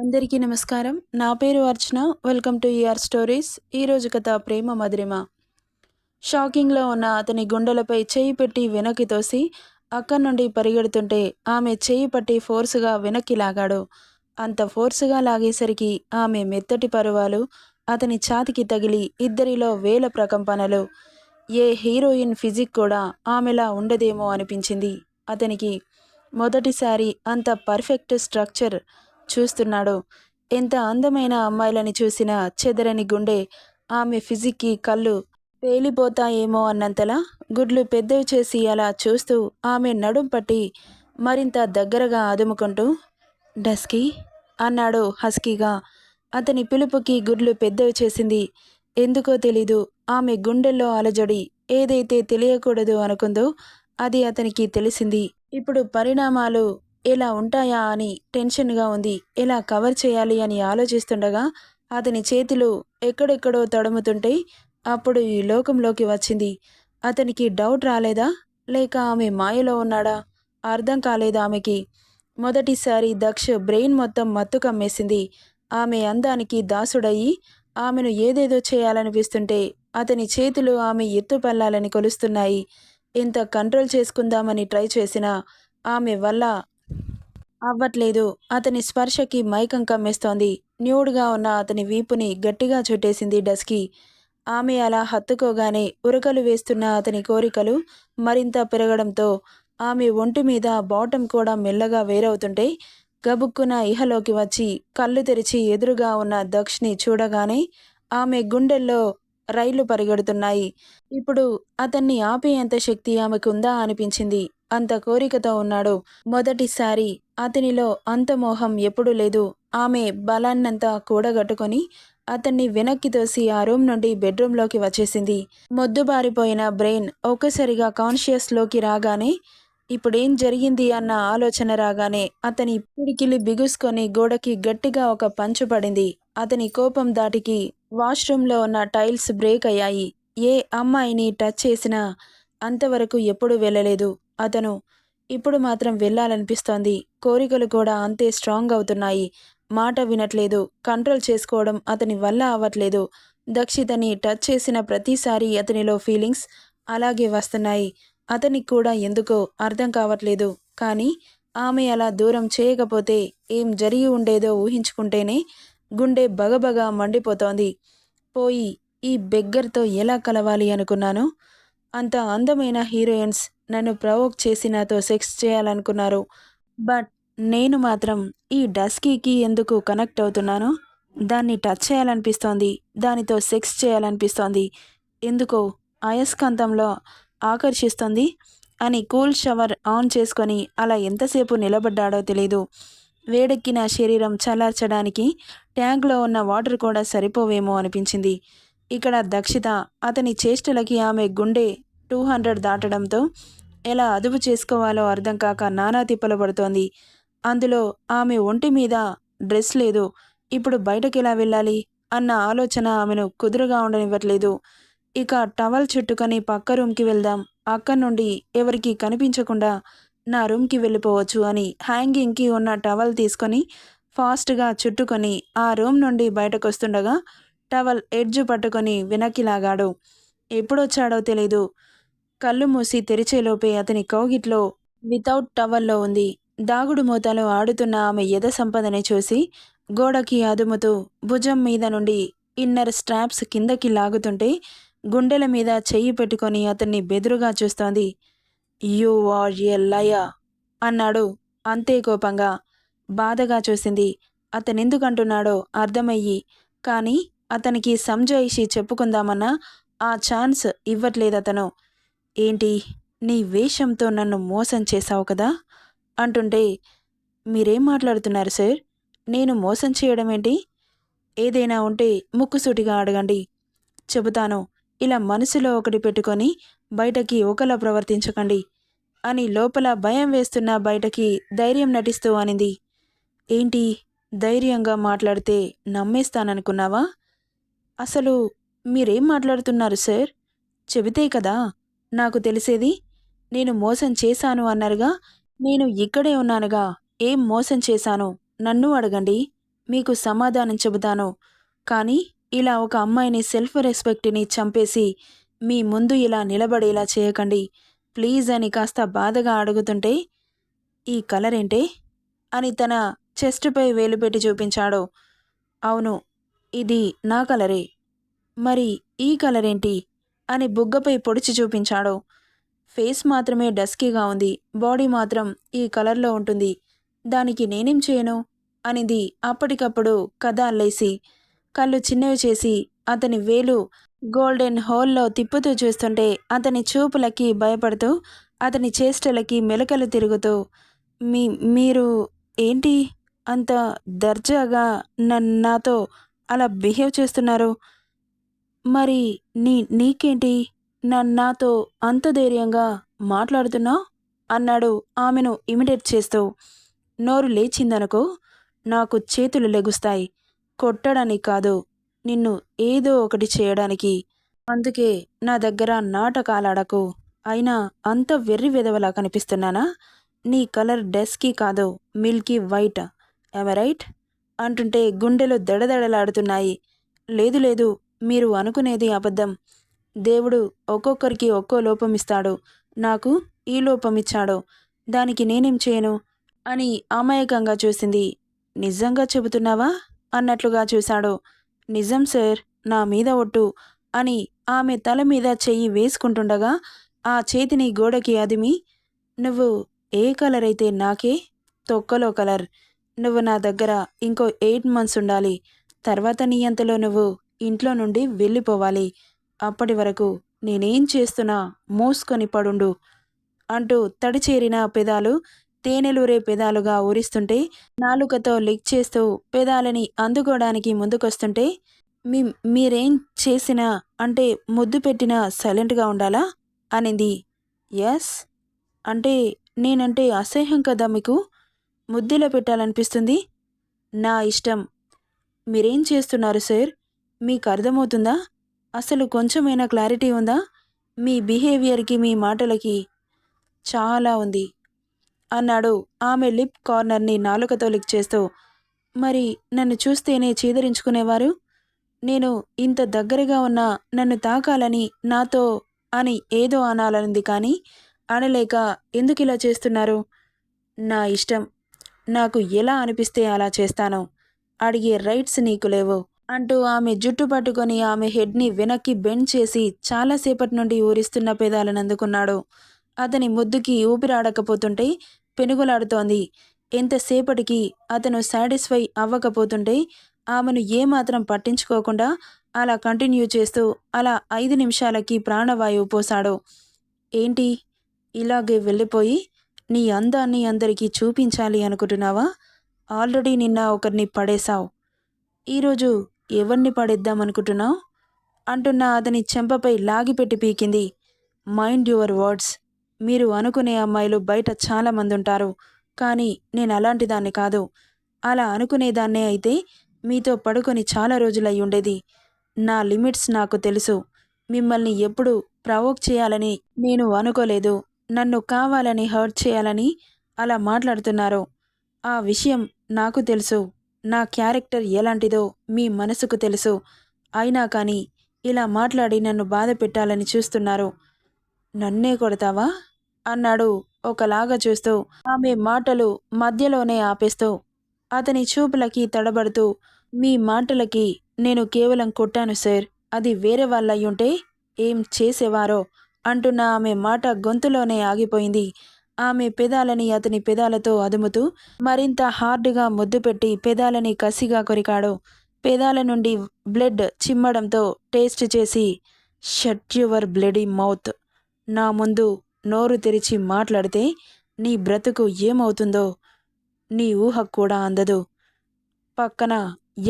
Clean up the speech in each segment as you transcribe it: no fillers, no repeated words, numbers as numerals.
అందరికీ నమస్కారం. నా పేరు Archana. Welcome to ER stories. ఈరోజు కథ ప్రేమ మధురిమ. షాకింగ్లో ఉన్న అతని గుండెలపై చేయి పెట్టి వెనక్కి తోసి అక్కడి నుండి పరిగెడుతుంటే ఆమె చేయి పట్టి ఫోర్సుగా వెనక్కి లాగాడు. అంత ఫోర్సుగా లాగేసరికి ఆమె మెత్తటి పరువాలు అతని ఛాతికి తగిలి ఇద్దరిలో వేల ప్రకంపనలు. ఏ హీరోయిన్ ఫిజిక్ కూడా ఆమెలా ఉండదేమో అనిపించింది అతనికి. మొదటిసారి అంత పర్ఫెక్ట్ స్ట్రక్చర్ చూస్తున్నాడు. ఎంత అందమైన అమ్మాయిలని చూసినా చెదరని గుండె ఆమె ఫిజిక్కి కళ్ళు పేలిపోతాయేమో అన్నంతలా గుడ్లు పెద్దవి చేసి అలా చూస్తూ ఆమె నడుం పట్టి మరింత దగ్గరగా అదుముకుంటూ డస్కీ అన్నాడు హస్కీగా. అతని పిలుపుకి గుడ్లు పెద్దవి చేసింది. ఎందుకో తెలీదు, ఆమె గుండెల్లో అలజడి ఏదైతే తెలియకూడదు అనుకుందో అది అతనికి తెలిసింది. ఇప్పుడు పరిణామాలు ఎలా ఉంటాయా అని టెన్షన్గా ఉంది. ఎలా కవర్ చేయాలి అని ఆలోచిస్తుండగా అతని చేతులు ఎక్కడెక్కడో తడుముతుంటే అప్పుడు ఈ లోకంలోకి వచ్చింది. అతనికి డౌట్ రాలేదా, లేక ఆమె మాయలో ఉన్నాడా? అర్థం కాలేదు ఆమెకి. మొదటిసారి దక్ష్ బ్రెయిన్ మొత్తం మత్తు కమ్మేసింది. ఆమె అందానికి దాసుడయ్యి ఆమెను ఏదేదో చేయాలనిపిస్తుంటే అతని చేతులు ఆమె ఎత్తుపల్లాలని కొలుస్తున్నాయి. ఎంత కంట్రోల్ చేసుకుందామని ట్రై చేసినా ఆమె వల్ల అవ్వట్లేదు. అతని స్పర్శకి మైకం కమ్మేస్తోంది. న్యూడ్గా ఉన్న అతని వీపుని గట్టిగా చుట్టేసింది డస్కీ. ఆమె అలా హత్తుకోగానే ఉరకలు వేస్తున్న అతని కోరికలు మరింత పెరగడంతో ఆమె ఒంటి మీద బాటం కూడా మెల్లగా వేరవుతుంటే గబుక్కున ఇహలోకి వచ్చి కళ్ళు తెరిచి ఎదురుగా ఉన్న దక్ష్ని చూడగానే ఆమె గుండెల్లో రైళ్లు పరిగెడుతున్నాయి. ఇప్పుడు అతన్ని ఆపేంత శక్తి ఆమెకుందా అనిపించింది. అంత కోరికతో ఉన్నాడు. మొదటిసారి అతనిలో అంత మోహం ఎప్పుడూ లేదు. ఆమె బలాన్నంతా కూడగట్టుకొని అతన్ని వెనక్కి తోసి ఆ రూమ్ నుండి బెడ్రూమ్లోకి వచ్చేసింది. మొద్దుబారిపోయిన బ్రెయిన్ ఒక్కసారిగా కాన్షియస్లోకి రాగానే ఇప్పుడేం జరిగింది అన్న ఆలోచన రాగానే అతని పిడికిలి బిగుసుకొని గోడకి గట్టిగా ఒక పంచు పడింది. అతని కోపం దాటికి వాష్రూమ్లో ఉన్న టైల్స్ బ్రేక్ అయ్యాయి. ఏ అమ్మాయిని టచ్ చేసినా అంతవరకు ఎప్పుడూ వెళ్ళలేదు అతను. ఇప్పుడు మాత్రం వెళ్ళాలనిపిస్తోంది. కోరికలు కూడా అంతే స్ట్రాంగ్ అవుతున్నాయి. మాట వినట్లేదు. కంట్రోల్ చేసుకోవడం అతని వల్ల అవ్వట్లేదు. దక్షితని టచ్ చేసిన ప్రతిసారి అతనిలో ఫీలింగ్స్ అలాగే వస్తున్నాయి. అతనికి కూడా ఎందుకో అర్థం కావట్లేదు. కానీ ఆమె అలా దూరం చేయకపోతే ఏం జరిగి ఉండేదో ఊహించుకుంటేనే గుండె బగబగా మండిపోతోంది. పోయి ఈ బెగ్గర్తో ఎలా కలవాలి అనుకున్నాను. అంత అందమైన హీరోయిన్స్ నన్ను ప్రవోక్ చేసి నాతో సెక్స్ చేయాలనుకున్నారు. బట్ నేను మాత్రం ఈ డస్కీకి ఎందుకు కనెక్ట్ అవుతున్నాను? దాన్ని టచ్ చేయాలనిపిస్తోంది. దానితో సెక్స్ చేయాలనిపిస్తోంది. ఎందుకో అయస్కాంతంలో ఆకర్షిస్తుంది అని కూల్ షవర్ ఆన్ చేసుకొని అలా ఎంతసేపు నిలబడ్డాడో తెలీదు. వేడెక్కిన శరీరం చల్లార్చడానికి ట్యాంక్లో ఉన్న వాటర్ కూడా సరిపోవేమో అనిపించింది. ఇక్కడ దక్షిత అతని చేష్టలకి ఆమె గుండె 200 దాటడంతో ఎలా అదుపు చేసుకోవాలో అర్థం కాక నానా తిప్పలు పడుతోంది. అందులో ఆమె ఒంటి మీద డ్రెస్ లేదు. ఇప్పుడు బయటకెలా వెళ్ళాలి అన్న ఆలోచన ఆమెను కుదురుగా ఉండనివ్వట్లేదు. ఇక టవల్ చుట్టుకొని పక్క రూమ్కి వెళ్దాం, అక్కడి నుండి ఎవరికి కనిపించకుండా నా రూమ్కి వెళ్ళిపోవచ్చు అని హ్యాంగింగ్కి ఉన్న టవల్ తీసుకొని ఫాస్ట్గా చుట్టుకొని ఆ రూమ్ నుండి బయటకొస్తుండగా టవల్ ఎడ్జ్ పట్టుకొని వెనక్కి లాగాడు. ఎప్పుడొచ్చాడో తెలీదు. కళ్ళు మూసి తెరిచేలోపే అతని కౌగిట్లో వితౌట్ టవల్లో ఉంది. దాగుడు మూతలు ఆడుతున్న ఆమె ఎద సంపదని చూసి గోడకి అదుముతూ భుజం మీద నుండి ఇన్నర్ స్ట్రాప్స్ కిందకి లాగుతుంటే గుండెల మీద చెయ్యి పెట్టుకొని అతన్ని బెదురుగా చూస్తోంది. యూ ఆర్ ఎ లయర్ అన్నాడు అంతే కోపంగా. బాధగా చూసింది. అతనెందుకంటున్నాడో అర్థమయ్యి. కానీ అతనికి సంజాయిషి చెప్పుకుందామన్నా ఆ ఛాన్స్ ఇవ్వట్లేదతను. ఏంటి, నీ వేషంతో నన్ను మోసం చేశావు కదా అంటుంటే, మీరేం మాట్లాడుతున్నారు సార్? నేను మోసం చేయడం ఏంటి? ఏదైనా ఉంటే ముక్కుసూటిగా అడగండి, చెబుతాను. ఇలా మనసులో ఒకటి పెట్టుకొని బయటకి ఒకలా ప్రవర్తించకండి అని లోపల భయం వేస్తున్న బయటకి ధైర్యం నటిస్తూ అనింది. ఏంటి, ధైర్యంగా మాట్లాడితే నమ్మేస్తాననుకున్నావా? అసలు మీరేం మాట్లాడుతున్నారు సార్? చెబితే కదా నాకు తెలిసేది. నేను మోసం చేశాను అన్నారుగా, నేను ఇక్కడే ఉన్నానుగా. ఏం మోసం చేశాను నన్ను అడగండి. మీకు సమాధానం చెబుతాను. కానీ ఇలా ఒక అమ్మాయిని సెల్ఫ్ రెస్పెక్ట్ని చంపేసి మీ ముందు ఇలా నిలబడేలా చేయకండి ప్లీజ్ అని కాస్త బాధగా అడుగుతుంటే, ఈ కలర్ ఏంటే అని తన చెస్ట్పై వేలు పెట్టి చూపించాడు. అవును, ఇది నా కలరే. మరి ఈ కలర్ ఏంటి అని బుగ్గపై పొడిచి చూపించాడు. ఫేస్ మాత్రమే డస్కీగా ఉంది, బాడీ మాత్రం ఈ కలర్లో ఉంటుంది. దానికి నేనేం చేయను అనింది అప్పటికప్పుడు కథ అల్లేసి. కళ్ళు చిన్నవి చేసి అతని వేలు గోల్డెన్ హోల్లో తిప్పుతూ చూస్తుంటే అతని చూపులకి భయపడుతూ అతని చేష్టలకి మెలకలు తిరుగుతూ, మీరు ఏంటి అంత దర్జాగా నాతో అలా బిహేవ్ చేస్తున్నారు? మరి నీకేంటి నాతో అంత ధైర్యంగా మాట్లాడుతున్నావు అన్నాడు ఆమెను ఇమిటేట్ చేస్తూ. నోరు లేచిందనుకో నాకు చేతులు లెగుస్తాయి, కొట్టడానికి కాదు, నిన్ను ఏదో ఒకటి చేయడానికి. అందుకే నా దగ్గర నాటకాలాడకు. అయినా అంత వెర్రి వెదవలా కనిపిస్తున్నానా? నీ కలర్ డస్కీ కాదు, మిల్కీ వైట్. రైట్ అంటుంటే గుండెలు దడదడలాడుతున్నాయి. లేదు లేదు, మీరు అనుకునేది అబద్ధం. దేవుడు ఒక్కొక్కరికి ఒక్కో లోపమిస్తాడు. నాకు ఈ లోపమిచ్చాడు, దానికి నేనేం చేయను అని అమాయకంగా చూసింది. నిజంగా చెబుతున్నావా అన్నట్లుగా చూశాడు. నిజం సార్, నా మీద ఒట్టు అని ఆమె తల మీద చెయ్యి వేసుకుంటుండగా ఆ చేతిని గోడకి అదిమి, నువ్వు ఏ కలర్ అయితే నాకే, తొక్కలో కలర్. నువ్వు నా దగ్గర ఇంకో 8 months ఉండాలి. తర్వాత నీ అంతలో నువ్వు ఇంట్లో నుండి వెళ్ళిపోవాలి. అప్పటి వరకు నేనేం చేస్తున్నా మూసుకొని పడుండు అంటూ తడిచేరిన పెదాలు తేనెలూరే పెదాలుగా ఊరిస్తుంటే, నాలుకతో లిక్ చేస్తూ పెదాలని అందుకోవడానికి ముందుకొస్తుంటే, మీరేం చేసినా అంటే ముద్దు పెట్టినా సైలెంట్గా ఉండాలా అనింది. ఎస్, అంటే నేనంటే అసహ్యం కదా మీకు? ముద్దులో పెట్టాలనిపిస్తుంది. నా ఇష్టం. మీరేం చేస్తున్నారు సార్? మీకు అర్థమవుతుందా? అసలు కొంచెమైనా క్లారిటీ ఉందా? మీ బిహేవియర్కి మీ మాటలకి చాలా ఉంది అన్నాడు ఆమె లిప్ కార్నర్ని నాలుకతో లిక్ చేస్తూ. మరి నన్ను చూస్తేనే చీదరించుకునేవారు. నేను ఇంత దగ్గరగా ఉన్నా నన్ను తాకాలని నాతో అని ఏదో అనాలనుంది, కానీ అనలేక ఎందుకు ఇలా చేస్తున్నారు? నా ఇష్టం, నాకు ఎలా అనిపిస్తే అలా చేస్తాను. అడిగే రైట్స్ నీకు లేవు అంటూ ఆమె జుట్టు పట్టుకొని ఆమె హెడ్ని వెనక్కి బెండ్ చేసి చాలాసేపటి నుండి ఊరిస్తున్న పెదాలను అందుకున్నాడు. అతని ముద్దుకి ఊపిరాడకపోతుంటే పెనుగులాడుతోంది. ఎంతసేపటికి అతను సాటిస్ఫై అవ్వకపోతుంటే ఆమెను ఏమాత్రం పట్టించుకోకుండా అలా కంటిన్యూ చేస్తూ అలా 5 నిమిషాలకి ప్రాణవాయువు పోశాడు. ఏంటి ఇలాగే వెళ్ళిపోయి నీ అందాన్ని అందరికీ చూపించాలి అనుకుంటున్నావా? ఆల్రెడీ నిన్న ఒకరిని పడేశావు. ఈరోజు ఎవరిని పడేద్దామనుకుంటున్నావు అంటున్న అతని చెంపపై లాగిపెట్టి పీకింది. Mind your words. మీరు అనుకునే అమ్మాయిలు బయట చాలామంది ఉంటారు, కానీ నేను అలాంటి దాన్ని కాదు. అలా అనుకునేదాన్నే అయితే మీతో పడుకొని చాలా రోజులై ఉండేది. నా లిమిట్స్ నాకు తెలుసు. మిమ్మల్ని ఎప్పుడు ప్రవోక్ చేయాలని నేను అనుకోలేదు. నన్ను కావాలని హర్ట్ చేయాలని అలా మాట్లాడుతున్నారు. ఆ విషయం నాకు తెలుసు. నా క్యారెక్టర్ ఎలాంటిదో మీ మనసుకు తెలుసు. అయినా కానీ ఇలా మాట్లాడి నన్ను బాధ పెట్టాలని చూస్తున్నారు. నన్నే కొడతావా అన్నాడు ఒకలాగా చూస్తూ, ఆమె మాటలు మధ్యలోనే ఆపేస్తూ. అతని చూపులకి తడబడుతూ, మీ మాటలకి నేను కేవలం కొట్టాను సార్. అది వేరే వాళ్ళయ్యుంటే ఏం చేసేవారో అంటున్న ఆమె మాట గొంతులోనే ఆగిపోయింది. ఆమె పెదాలని అతని పెదాలతో అదుముతూ మరింత హార్డ్గా ముద్దు పెట్టి పెదాలని కసిగా కొరికాడు. పెదాల నుండి బ్లడ్ చిమ్మడంతో టేస్ట్ చేసి, షట్ యువర్ బ్లడీ మౌత్. నా ముందు నోరు తెరిచి మాట్లాడితే నీ బ్రతుకు ఏమవుతుందో నీ ఊహ కూడా అందదు. పక్కన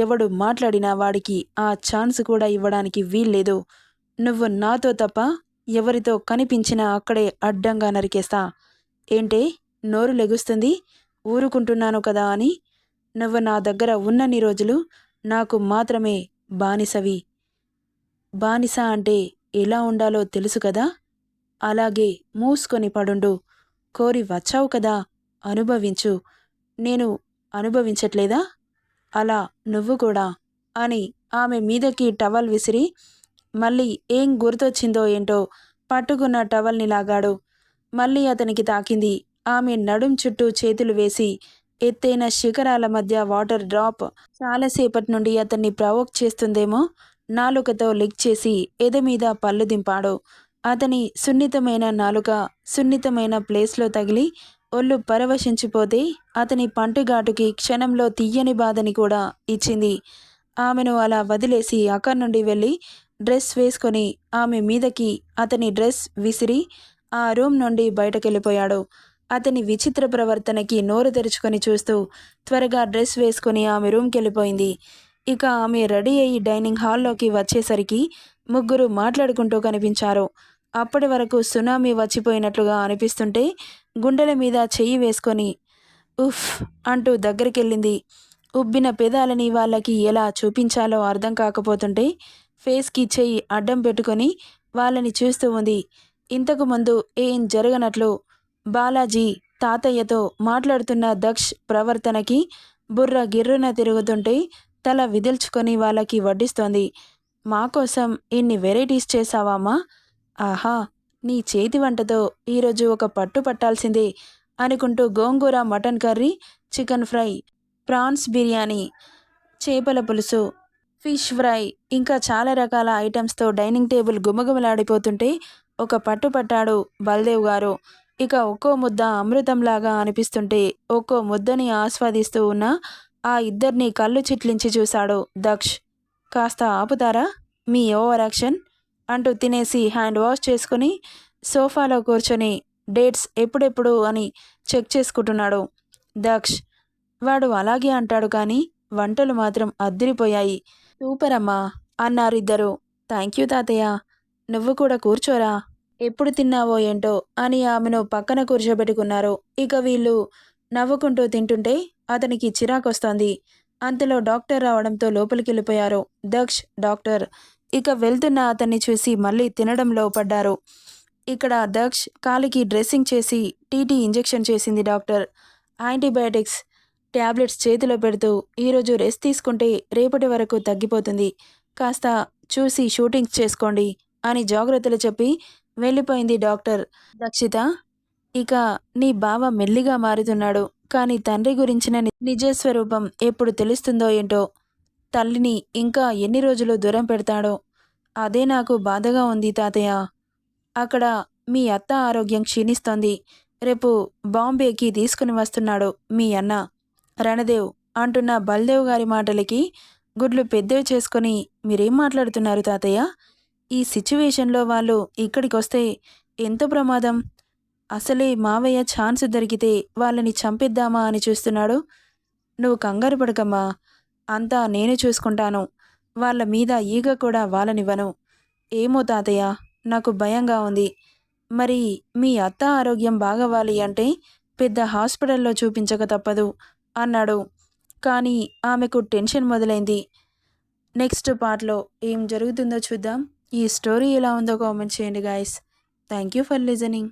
ఎవడు మాట్లాడినా వాడికి ఆ ఛాన్స్ కూడా ఇవ్వడానికి వీల్లేదు. నువ్వు నాతో తప్ప ఎవరితో కనిపించినా అక్కడే అడ్డంగా నరికేస్తా. ఏంటే నోరు లెగుస్తుంది? ఊరుకుంటున్నాను కదా అని. నువ్వు నా దగ్గర ఉన్నన్ని రోజులు నాకు మాత్రమే బానిసవి. బానిస అంటే ఎలా ఉండాలో తెలుసు కదా? అలాగే మూసుకొని పడుండు. కోరి వచ్చావు కదా, అనుభవించు. నేను అనుభవించట్లేదా? అలా నువ్వు కూడా అని ఆమె మీదకి టవల్ విసిరి మళ్ళీ ఏం గుర్తొచ్చిందో ఏంటో పట్టుకున్న టవల్ని లాగాడు. మళ్ళీ అతనికి తాకింది. ఆమె నడుం చుట్టూ చేతులు వేసి ఎత్తైన శిఖరాల మధ్య వాటర్ డ్రాప్ చాలాసేపటి నుండి అతన్ని ప్రవోక్ చేస్తుందేమో నాలుకతో లిక్ చేసి ఎదమీద పళ్ళు దింపాడు. అతని సున్నితమైన నాలుక సున్నితమైన ప్లేస్లో తగిలి ఒళ్ళు పరవశించిపోతే అతని పంటిఘాటుకి క్షణంలో తీయని బాధని కూడా ఇచ్చింది. ఆమెను అలా వదిలేసి అక్కడి నుండి వెళ్ళి డ్రెస్ వేసుకొని ఆమె మీదకి అతని డ్రెస్ విసిరి ఆ రూమ్ నుండి బయటకెళ్ళిపోయాడు. అతని విచిత్ర ప్రవర్తనకి నోరు తెరుచుకొని చూస్తూ త్వరగా డ్రెస్ వేసుకొని ఆమె రూమ్కి వెళ్ళిపోయింది. ఇక ఆమె రెడీ అయ్యి డైనింగ్ హాల్లోకి వచ్చేసరికి ముగ్గురు మాట్లాడుకుంటూ కనిపించారు. అప్పటి వరకు సునామీ వచ్చిపోయినట్లుగా అనిపిస్తుంటే గుండెల మీద చెయ్యి వేసుకొని ఉఫ్ అంటూ దగ్గరికెళ్ళింది. ఉబ్బిన పెదాలని వాళ్ళకి ఎలా చూపించాలో అర్థం కాకపోతుంటే ఫేస్కి చెయ్యి అడ్డం పెట్టుకొని వాళ్ళని చూస్తూ ఉంది. ఇంతకు ముందు ఏం జరగనట్లు బాలాజీ తాతయ్యతో మాట్లాడుతున్న దక్ష్ ప్రవర్తనకి బుర్ర గిర్రున తిరుగుతుంటే తల విదిల్చుకొని వాళ్ళకి వడ్డిస్తోంది. మా కోసం ఇన్ని వెరైటీస్ చేశావామా? ఆహా, నీ చేతి వంటతో ఈరోజు ఒక పట్టు పట్టాల్సిందే అనుకుంటూ గోంగూర mutton curry, chicken fry, prawns biryani, చేపల పులుసు, ఫిష్ ఫ్రై ఇంకా చాలా రకాల ఐటమ్స్తో డైనింగ్ టేబుల్ గుమగుమలాడిపోతుంటే ఒక పట్టు పట్టాడు బల్దేవ్ గారు. ఇక ఒక్కో ముద్ద అమృతంలాగా అనిపిస్తుంటే ఒక్కో ముద్దని ఆస్వాదిస్తూ ఉన్న ఆ ఇద్దరిని కళ్ళు చిట్లించి చూశాడు దక్ష్. కాస్త ఆపుతారా మీ ఓవర్ యాక్షన్ అంటూ తినేసి హ్యాండ్ వాష్ చేసుకుని సోఫాలో కూర్చొని డేట్స్ ఎప్పుడెప్పుడు అని చెక్ చేసుకుంటున్నాడు దక్ష్. వాడు అలాగే అంటాడు కానీ వంటలు మాత్రం అద్దిరిపోయాయి. సూపర్ అమ్మా అన్నారిద్దరు. థ్యాంక్ యూ తాతయ్య. నువ్వు కూడా కూర్చోరా, ఎప్పుడు తిన్నావో ఏంటో అని ఆమెను పక్కన కూర్చోబెట్టుకున్నారు. ఇక వీళ్ళు నవ్వుకుంటూ తింటుంటే అతనికి చిరాకొస్తోంది. అంతలో డాక్టర్ రావడంతో లోపలికి వెళ్ళిపోయారు దక్ష్, డాక్టర్. ఇక వెళ్తున్న అతన్ని చూసి మళ్ళీ తినడంలో పడ్డారు. ఇక్కడ దక్ష్ కాలికి డ్రెస్సింగ్ చేసి టీటీ ఇంజెక్షన్ చేసింది డాక్టర్. యాంటీబయాటిక్స్ ట్యాబ్లెట్స్ చేతిలో పెడుతూ ఈరోజు రెస్ట్ తీసుకుంటే రేపటి వరకు తగ్గిపోతుంది, కాస్త చూసి షూటింగ్స్ చేసుకోండి అని జాగ్రత్తలు చెప్పి వెళ్ళిపోయింది డాక్టర్. దక్షిత, ఇక నీ బావ మెల్లిగా మారుతున్నాడు, కానీ తండ్రి గురించిన నిజస్వరూపం ఎప్పుడు తెలుస్తుందో ఏంటో. తల్లిని ఇంకా ఎన్ని రోజులు దూరం పెడతాడో అదే నాకు బాధగా ఉంది తాతయ్య. అక్కడ మీ అత్త ఆరోగ్యం క్షీణిస్తోంది. రేపు బాంబేకి తీసుకుని వస్తున్నాడు మీ అన్న రణదేవ్ అంటున్న బల్దేవ్ గారి మాటలకి గుడ్లు పెద్దవి చేసుకొని మీరేం మాట్లాడుతున్నారు తాతయ్య? ఈ సిచ్యువేషన్లో వాళ్ళు ఇక్కడికి వస్తే ఎంత ప్రమాదం? అసలే మావయ్య ఛాన్స్ దొరికితే వాళ్ళని చంపేద్దామా అని చూస్తున్నాడు. నువ్వు కంగారు పడకమ్మా, అంతా నేను చూసుకుంటాను. వాళ్ళ మీద ఈగ కూడా వాళ్ళనివ్వను. ఏమో తాతయ్య, నాకు భయంగా ఉంది. మరి మీ అత్త ఆరోగ్యం బాగవ్వాలి అంటే పెద్ద హాస్పిటల్లో చూపించక తప్పదు అన్నాడు. కానీ ఆమెకు టెన్షన్ మొదలైంది. నెక్స్ట్ పార్ట్లో ఏం జరుగుతుందో చూద్దాం. ఈ స్టోరీ ఎలా ఉందో కామెంట్ చేయండి guys. Thank you for listening.